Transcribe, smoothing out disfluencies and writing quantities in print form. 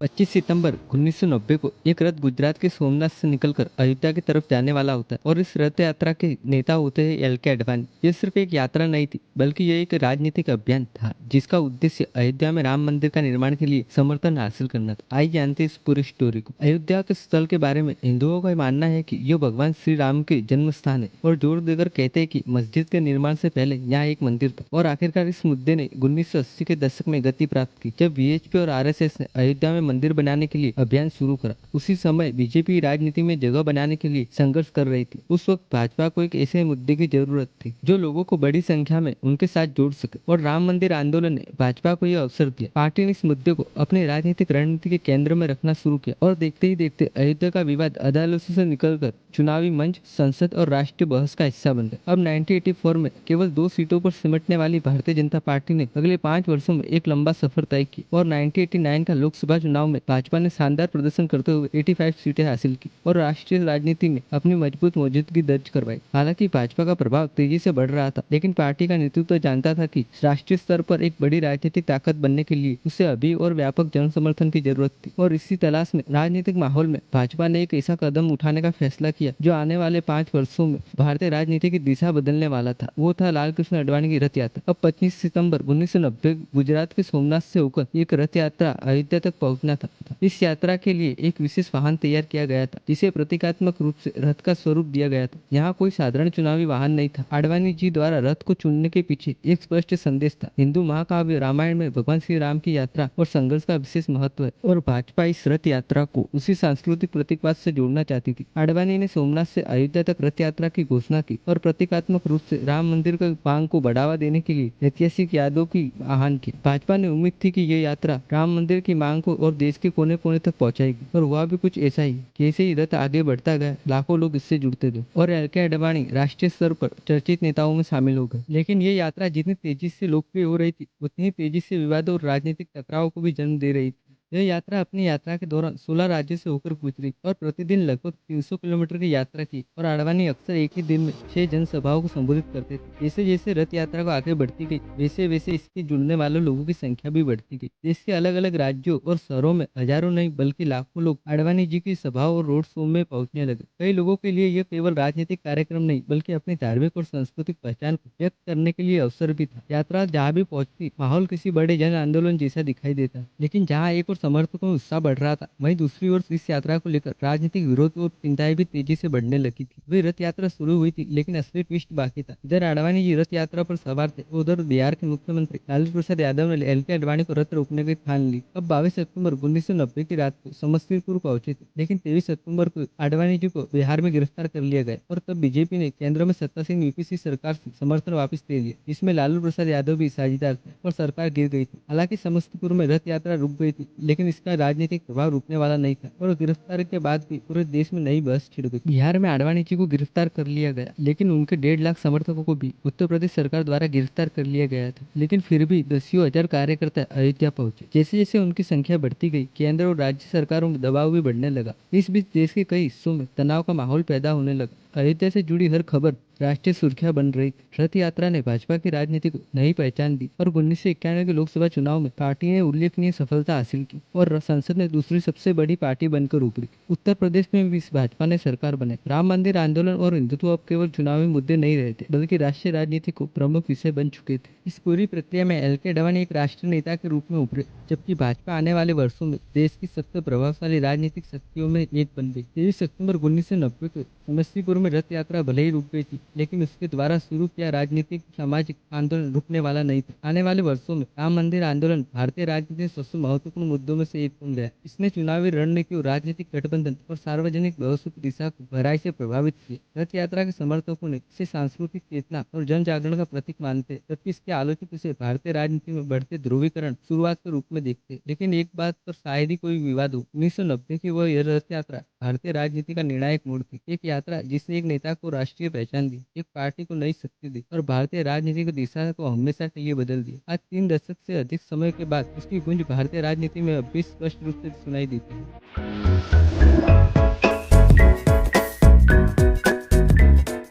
25 सितंबर 1990 को एक रथ गुजरात के सोमनाथ से निकलकर अयोध्या की तरफ जाने वाला होता है और इस रथ यात्रा के नेता होते हैं एल के अडवाणी। ये सिर्फ एक यात्रा नहीं थी, बल्कि ये एक राजनीतिक अभियान था जिसका उद्देश्य अयोध्या में राम मंदिर का निर्माण के लिए समर्थन हासिल करना था। आइए जानते हैं इस पूरी स्टोरी को। अयोध्या के स्थल के बारे में हिंदुओं का मानना है कि यह भगवान श्री राम के जन्म स्थान है और जोर देकर कहते हैं कि मस्जिद के निर्माण से पहले यहाँ एक मंदिर था। और आखिरकार इस मुद्दे ने 1980 के दशक में गति प्राप्त की, जब वीएचपी और आरएसएस ने अयोध्या में मंदिर बनाने के लिए अभियान शुरू करा। उसी समय बीजेपी राजनीति में जगह बनाने के लिए संघर्ष कर रही थी। उस वक्त भाजपा को एक ऐसे मुद्दे की जरूरत थी जो लोगों को बड़ी संख्या में उनके साथ जोड़ सके, और राम मंदिर आंदोलन ने भाजपा को यह अवसर दिया। पार्टी ने इस मुद्दे को अपनी राजनीतिक रणनीति के केंद्र में रखना शुरू किया और देखते ही देखते अयोध्या का विवाद अदालतों से निकलकर चुनावी मंच, संसद और राष्ट्रीय बहस का हिस्सा बन गया। अब 1984 में केवल 2 सीटों पर सिमटने वाली भारतीय जनता पार्टी ने अगले 5 वर्षों में एक लंबा सफर तय किया और 1989 का लोकसभा चुनाव में भाजपा ने शानदार प्रदर्शन करते हुए 85 सीटें हासिल की और राष्ट्रीय राजनीति में अपनी मजबूत मौजूदगी दर्ज करवाई। हालांकि भाजपा का प्रभाव तेजी से बढ़ रहा था, लेकिन पार्टी का नेतृत्व जानता था कि राष्ट्रीय स्तर पर एक बड़ी राजनीतिक ताकत बनने के लिए उसे अभी और व्यापक जन समर्थन की जरूरत थी। और इसी तलाश में राजनीतिक माहौल में भाजपा ने एक ऐसा कदम उठाने का फैसला किया जो आने वाले 5 वर्षों में भारतीय राजनीति की दिशा बदलने वाला था। वो था लाल कृष्ण आडवाणी की रथ यात्रा। अब 25 सितंबर 1990 गुजरात के सोमनाथ से होकर एक रथ यात्रा अयोध्या तक पहुंचना था। इस यात्रा के लिए एक विशेष वाहन तैयार किया गया था, जिसे प्रतीकात्मक रूप से रथ का स्वरूप दिया गया था। यहाँ कोई साधारण चुनावी वाहन नहीं था। आडवाणी जी द्वारा रथ को चुनने के पीछे एक स्पष्ट संदेश था। हिंदू महाकाव्य रामायण में भगवान श्री राम की यात्रा और संघर्ष का विशेष महत्व है, और भाजपा इस रथ यात्रा को उसी सांस्कृतिक प्रतीकवाद से जोड़ना चाहती थी। आडवाणी ने सोमनाथ से अयोध्या तक रथ यात्रा की घोषणा की और प्रतीकात्मक रूप से राम मंदिर की मांग को बढ़ावा देने के लिए ऐतिहासिक यादों की आह्वान की। भाजपा ने उम्मीद थी कि ये यात्रा राम मंदिर की मांग को और देश के कोने कोने तक पहुंचाएगी, और हुआ भी कुछ ऐसा ही। जैसे ही रथ आगे बढ़ता गया, लाखों लोग इससे जुड़ते गए और एल के अडवाणी राष्ट्रीय स्तर पर चर्चित नेताओं में शामिल हो गए। लेकिन ये यात्रा जितनी तेजी से लोकप्रिय हो रही थी, उतनी ही तेजी से विवादों और राजनीतिक टकराव को भी जन्म दे रही थी। यह यात्रा अपनी यात्रा के दौरान 16 राज्यों से होकर गुजरी और प्रतिदिन लगभग 300 किलोमीटर की यात्रा की, और आडवाणी अक्सर एक ही दिन में 6 जनसभाओं को संबोधित करते थे। जैसे जैसे रथ यात्रा को आगे बढ़ती गई, वैसे वैसे इसके जुड़ने वाले लोगों की संख्या भी बढ़ती गई। देश के अलग अलग राज्यों और शहरों में हजारों नहीं बल्कि लाखों लोग आडवाणी जी की सभाओं और रोड शो में पहुंचने लगे। कई लोगों के लिए यह केवल राजनीतिक कार्यक्रम नहीं, बल्कि अपनी धार्मिक और सांस्कृतिक पहचान को व्यक्त करने के लिए अवसर भी था। यात्रा जहाँ भी पहुंचती, माहौल किसी बड़े जन आंदोलन जैसा दिखाई देता। लेकिन जहाँ एक और समर्थकों में उत्साह बढ़ रहा था, वहीं दूसरी ओर इस यात्रा को लेकर राजनीतिक विरोध और चिंताएं भी तेजी से बढ़ने लगी थी। वे रथ यात्रा शुरू हुई थी, लेकिन असली ट्विस्ट बाकी था। इधर आडवाणी जी रथ यात्रा पर सवार थे, उधर बिहार के मुख्यमंत्री लालू प्रसाद यादव ने एल के अडवाणी को रथ रोकने की ठान ली। अब 22 सितंबर 1990 की रात को समस्तीपुर पहुंचे थे, लेकिन 23 सितंबर को आडवाणी जी को बिहार में गिरफ्तार कर लिया गया, और तब बीजेपी ने केंद्र में सत्तासीन यूपीसी सरकार से समर्थन वापस ले लिया, जिसमें लालू प्रसाद यादव भी साझेदार थे, और सरकार गिर गई थी। हालांकि समस्तीपुर में रथ यात्रा रुक गई थी, लेकिन इसका राजनीतिक प्रभाव रुकने वाला नहीं था, और गिरफ्तारी के बाद भी पूरे देश में नई बहस छिड़ गई। बिहार में आडवाणी जी को गिरफ्तार कर लिया गया, लेकिन उनके 1.5 लाख समर्थकों को भी उत्तर प्रदेश सरकार द्वारा गिरफ्तार कर लिया गया था। लेकिन फिर भी दसियों हजार कार्यकर्ता अयोध्या पहुंचे। जैसे जैसे उनकी संख्या बढ़ती गई, केंद्र और राज्य सरकारों में दबाव भी बढ़ने लगा। इस बीच देश के कई हिस्सों में तनाव का माहौल पैदा होने लगा। अयोध्या से जुड़ी हर खबर राष्ट्रीय सुर्खियां बन रही थी। रथ यात्रा ने भाजपा की राजनीति को नई पहचान दी, और 1991 के लोकसभा चुनाव में पार्टी ने उल्लेखनीय सफलता हासिल की और संसद में दूसरी सबसे बड़ी पार्टी बनकर उभरी। उत्तर प्रदेश में भी इस भाजपा ने सरकार बनाई। राम मंदिर आंदोलन और हिंदुत्व अब केवल चुनावी मुद्दे नहीं रहे थे, बल्कि राष्ट्रीय राजनीति को प्रमुख विषय बन चुके थे। इस पूरी प्रक्रिया में एल के अडवाणी एक राष्ट्रीय नेता के रूप में उभरे, जबकि भाजपा आने वाले वर्षों में देश की सबसे प्रभावशाली राजनीतिक शक्तियों में एक बन गई। 23 सितंबर 1990 को समस्तीपुर में रथ यात्रा भले ही रुक गई थी, लेकिन उसके द्वारा शुरू किया राजनीतिक सामाजिक आंदोलन रुकने वाला नहीं था। आने वाले वर्षों में राम मंदिर आंदोलन भारतीय राजनीति के सबसे महत्वपूर्ण मुद्दों में से एक बन गया। इसने चुनावी रणनीति, राजनीतिक गठबंधन और सार्वजनिक बहसों की दिशा को गहराई से प्रभावित किया। रथ यात्रा के समर्थकों ने इसे सांस्कृतिक चेतना और जन जागरण का प्रतीक मानते, जबकि इसके आलोचक इसे भारतीय राजनीति में बढ़ते ध्रुवीकरण शुरुआत के रूप में देखते। लेकिन एक बात पर शायद ही कोई विवाद हो, 1990 की वह यह रथ यात्रा भारतीय राजनीति का निर्णायक मोड़ थी। एक यात्रा जिसने एक नेता को राष्ट्रीय पहचान दी, एक पार्टी को नई शक्ति दी, और भारतीय राजनीति की दिशा को हमेशा के लिए बदल दिया। आज 3 दशक से अधिक समय के बाद उसकी गूंज भारतीय राजनीति में अब भी स्पष्ट रूप से सुनाई देती है।